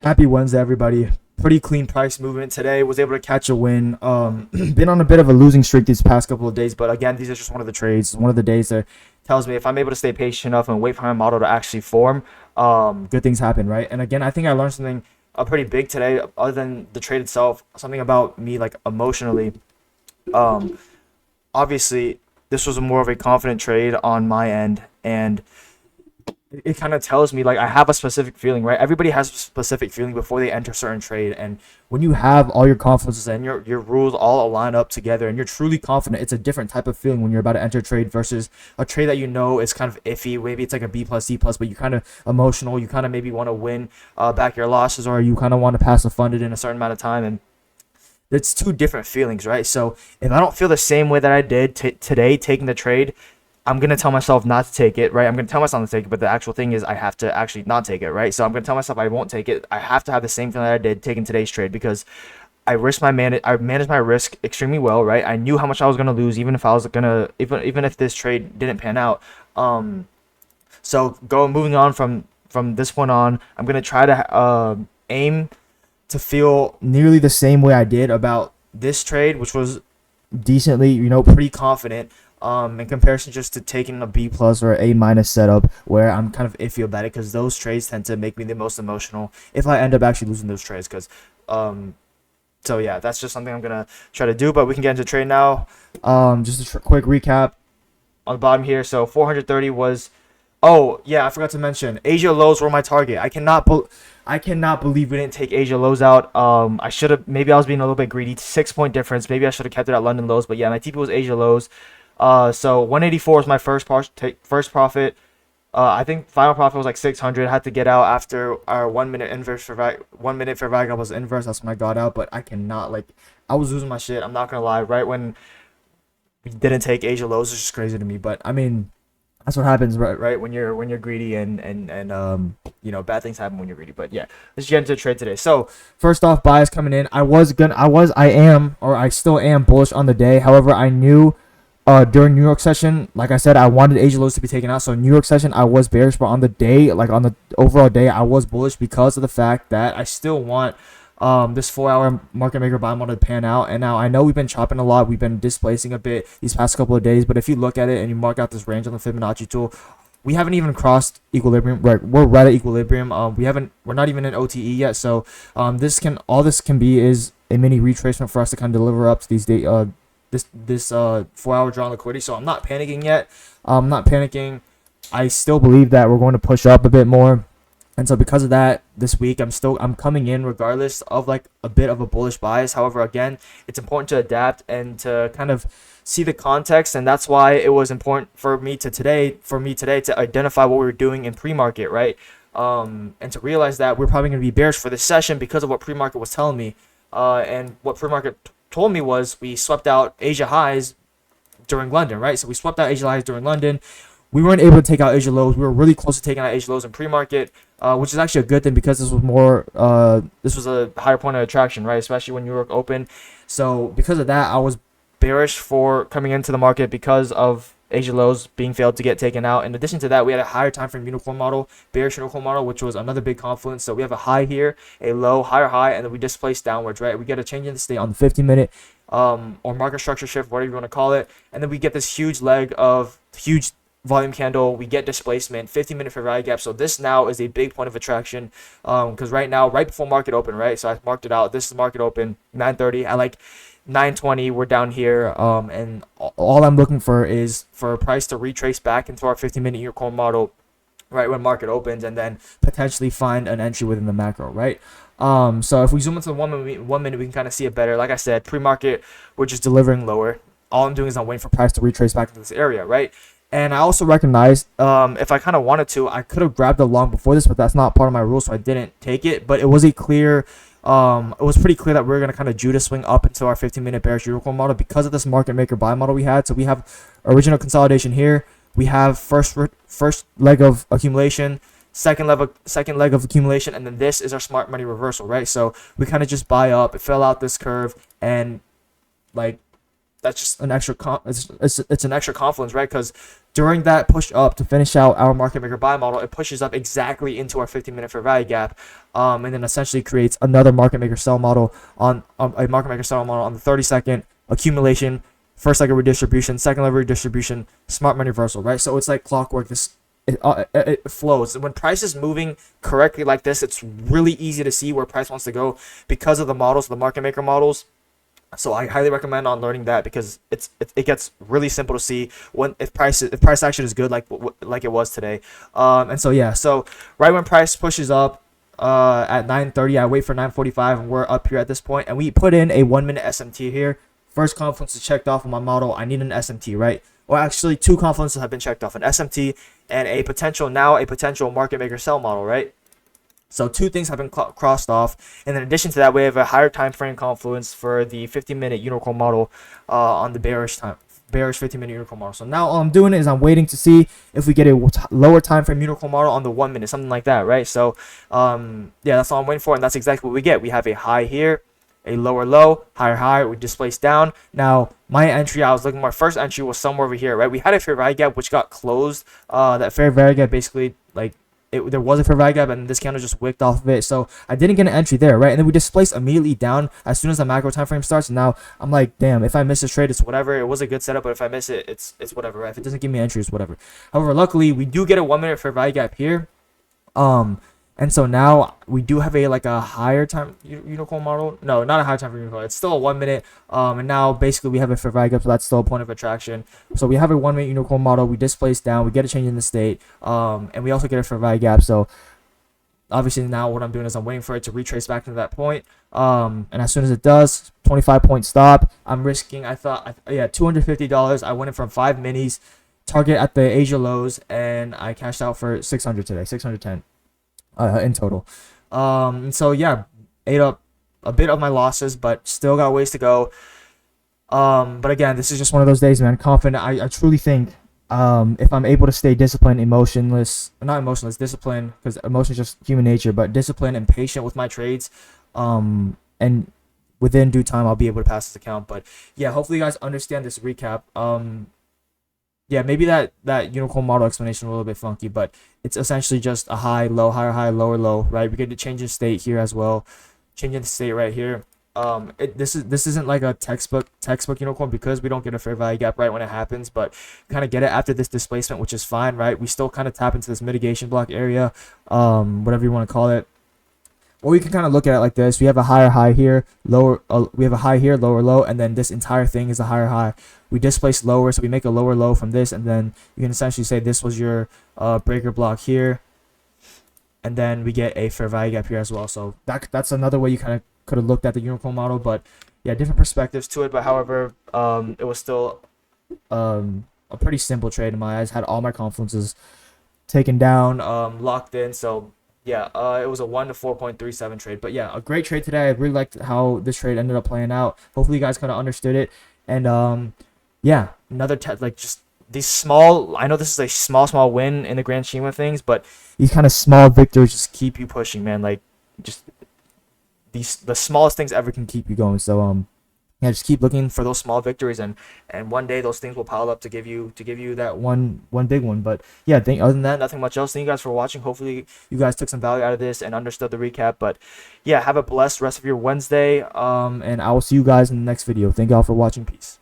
Happy Wednesday, everybody. Pretty clean price movement today. Was able to catch a win. Been on a bit of a losing streak these past couple of days, but again, these are just one of the trades. One of the days that tells me if I'm able to stay patient enough and wait for my model to actually form, good things happen, right? And again, I think I learned something pretty big today, other than the trade itself. Something about me, like emotionally. Um, Obviously, this was more of a confident trade on my end, and it kind of tells me like I have a specific feeling, right? Everybody has a specific feeling before they enter certain trade, and when you have all your confidences and your rules all align up together, and you're truly confident, it's a different type of feeling when you're about to enter a trade versus a trade that you know is kind of iffy. Maybe it's like a B plus, C plus, but you kind of emotional. You kind of maybe want to win back your losses, or you kind of want to pass the funded in a certain amount of time, and it's two different feelings, right? So if I don't feel the same way that I did today taking the trade, I'm gonna tell myself not to take it, right? I'm gonna tell myself not to take it, but the actual thing is I have to actually not take it, right? So I'm gonna tell myself I won't take it. I have to have the same feeling that I did taking today's trade because I managed my risk extremely well, right? I knew how much I was gonna lose, even if I was gonna even if this trade didn't pan out. So moving on from this point on, I'm gonna try to aim to feel nearly the same way I did about this trade, which was decently, pretty confident. In comparison just to taking a B plus or A minus setup where I'm kind of iffy about it because those trades tend to make me the most emotional if I end up actually losing those trades. So yeah, that's just something I'm gonna try to do. But we can get into trade now. Just a quick recap on the bottom here. So 430 was. Oh yeah, I forgot to mention Asia lows were my target. I cannot believe we didn't take Asia lows out. I should have. Maybe I was being a little bit greedy. 6 point difference. Maybe I should have kept it at London lows. But yeah, my TP was Asia lows. So 184 is my first profit. I think final profit was like 600. I had to get out after our 1 minute inverse for 1 minute for Vagab was inverse. That's when I got out. But I cannot I was losing my shit. I'm not gonna lie. Right when we didn't take Asia lows, it's just crazy to me. But I mean, that's what happens, right? When you're greedy and bad things happen when you're greedy. But yeah, let's get into the trade today. So first off, bias coming in. I still am bullish on the day. However, I knew during New York session, like I said, I wanted Asia lows to be taken out. So New York session, I was bearish, but on the day, like on the overall day, I was bullish because of the fact that I still want this 4 hour market maker buy model to pan out. And now I know we've been chopping a lot, we've been displacing a bit these past couple of days, but if you look at it and you mark out this range on the Fibonacci tool, we haven't even crossed equilibrium. Right, we're right at equilibrium. We're not even in OTE yet. So all this can be is a mini retracement for us to kind of deliver up to these this 4 hour draw on liquidity. So I'm not panicking yet. I'm not panicking. I still believe that we're going to push up a bit more. And so because of that, this week I'm coming in regardless of like a bit of a bullish bias. However, again, it's important to adapt and to kind of see the context, and that's why it was important for me today to identify what we were doing in pre-market, right? And to realize that we're probably going to be bearish for this session because of what pre-market was telling me. And what pre-market told me was we swept out Asia highs during London, right? So we swept out Asia highs during London. We weren't able to take out Asia lows. We were really close to taking out Asia lows in pre-market, which is actually a good thing because this was a higher point of attraction, right? Especially when New York opened. So because of that, I was bearish for coming into the market because of Asia lows being failed to get taken out. In addition to that, we had a higher time frame unicorn model, bearish unicorn model, which was another big confluence. So we have a high here, a low, higher high, and then we displace downwards, right? We get a change in the state on the 15-minute or market structure shift, whatever you want to call it, and then we get this huge leg of huge volume candle. We get displacement, 15-minute fair value gap. So this now is a big point of attraction because right now, right before market open, right? So I marked it out. This is market open 9:30. I like 9:20. We're down here, and all I'm looking for is for a price to retrace back into our 15-minute unicorn model right when market opens, and then potentially find an entry within the macro, right? So if we zoom into the 1 minute, we can kind of see it better. Like I said, pre-market, we're just delivering lower. All I'm doing is I'm waiting for price to retrace back into this area, right? And I also recognized if I kind of wanted to, I could have grabbed a long before this, but that's not part of my rule, so I didn't take it. But it was it was pretty clear that we are going to kind of Judah swing up into our 15-minute bearish unicorn model because of this market maker buy model we had. So we have original consolidation here. We have first leg of accumulation, second leg of accumulation, and then this is our smart money reversal, right? So we kind of just buy up. It fell out this curve, and like that's just an extra it's an extra confluence, right? Because during that push up to finish out our market maker buy model, it pushes up exactly into our 15-minute fair value gap, and then essentially creates another market maker sell model on a market maker sell model on the 30-second accumulation, first leg of redistribution, second leg of redistribution, smart money reversal, right? So it's like clockwork. It flows. When price is moving correctly like this, it's really easy to see where price wants to go because of the models, the market maker models. So I highly recommend on learning that, because it gets really simple to see when if price action is good, like it was today. And so yeah, so right when price pushes up at 9:30, I wait for 9:45, and we're up here at this point, and we put in a 1-minute SMT here. First confluence is checked off on my model. I need an SMT, right? Or actually, two confluences have been checked off: an SMT and a potential market maker sell model, right? So two things have been crossed off, and in addition to that, we have a higher time frame confluence for the 15-minute unicorn model on the bearish 15-minute unicorn model. So now all I'm doing is I'm waiting to see if we get a lower time frame unicorn model on the 1 minute, something like that, right? So yeah, that's all I'm waiting for, and that's exactly what we get. We have a high here, a lower low, higher high, we displace down. Now my entry, I was looking, my first entry was somewhere over here, right? We had a fair value gap which got closed. That fair value gap basically, like, there was a fair value gap, and this candle just wicked off of it, so I didn't get an entry there, right? And then we displaced immediately down as soon as the macro time frame starts. And now I'm like, damn, if I miss this trade, it's whatever. It was a good setup, but if I miss it, it's whatever, right? If it doesn't give me entries, whatever. However, luckily we do get a 1 minute fair value gap here, and so now we do have a higher time unicorn model. No, not a higher time for unicorn. It's still a 1 minute. And now basically we have a fair value gap, so that's still a point of attraction. So we have a 1 minute unicorn model. We displace down. We get a change in the state. And we also get a fair value gap. So obviously now what I'm doing is I'm waiting for it to retrace back to that point. And as soon as it does, 25-point stop. I'm risking, $250. I went in from 5 minis, target at the Asia lows, and I cashed out for 600 today, 610. In total. And so yeah, ate up a bit of my losses, but still got ways to go. But again, this is just one of those days, man. Confident. I truly think if I'm able to stay disciplined, disciplined, because emotion is just human nature, but disciplined and patient with my trades, and within due time I'll be able to pass this account. But yeah, hopefully you guys understand this recap. Yeah, maybe that unicorn model explanation a little bit funky, but it's essentially just a high, low, higher, high, lower, low, right? We get to change the state here as well, changing the state right here. This isn't like a textbook unicorn, because we don't get a fair value gap right when it happens, but kind of get it after this displacement, which is fine, right? We still kind of tap into this mitigation block area, whatever you want to call it. Or you can kind of look at it like this: we have a higher high here, lower. We have a high here, lower low, and then this entire thing is a higher high. We displace lower, so we make a lower low from this, and then you can essentially say this was your breaker block here, and then we get a fair value gap here as well. So that's another way you kind of could have looked at the unicorn model, but yeah, different perspectives to it. But however, it was still a pretty simple trade in my eyes. Had all my confluences taken down, locked in. So yeah, it was a 1 to 4.37 trade. But yeah, a great trade today. I really liked how this trade ended up playing out. Hopefully you guys kind of understood it. And yeah, another just these small, I know this is a small win in the grand scheme of things, but these kind of small victories just keep you pushing, man. Like, just the smallest things ever can keep you going. So yeah, just keep looking for those small victories, and one day those things will pile up to give you that one big one. But yeah, other than that, nothing much else. Thank you guys for watching. Hopefully you guys took some value out of this and understood the recap. But yeah, have a blessed rest of your Wednesday, and I will see you guys in the next video. Thank y'all for watching. Peace.